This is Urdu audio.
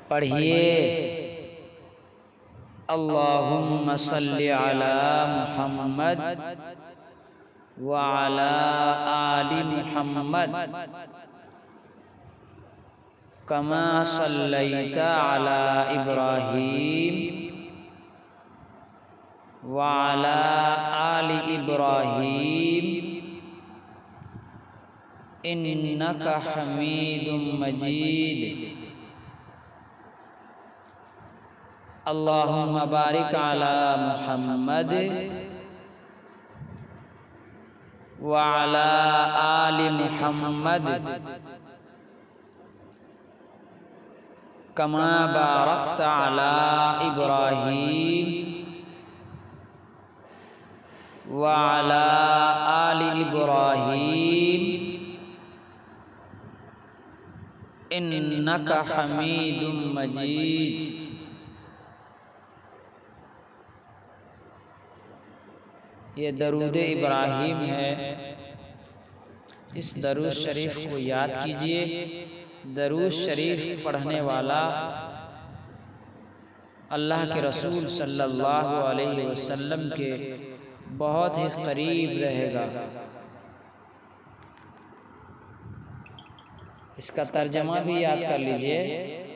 پڑھیے اللہم صلی علی محمد وعلی آل محمد کما صلیت علی ابراہیم وعلی آل ابراہیم انک حمید مجید اللہم بارک علی محمد وعلی آل محمد کما بارکت علی ابراہیم وعلی آل ابراہیم انک حمید مجید۔ یہ درود ابراہیم ہے، اس درود شریف کو یاد کیجئے۔ درود شریف پڑھنے والا اللہ کے رسول صلی اللہ علیہ وسلم کے بہت ہی قریب رہے گا۔ اس کا ترجمہ بھی یاد کر لیجئے۔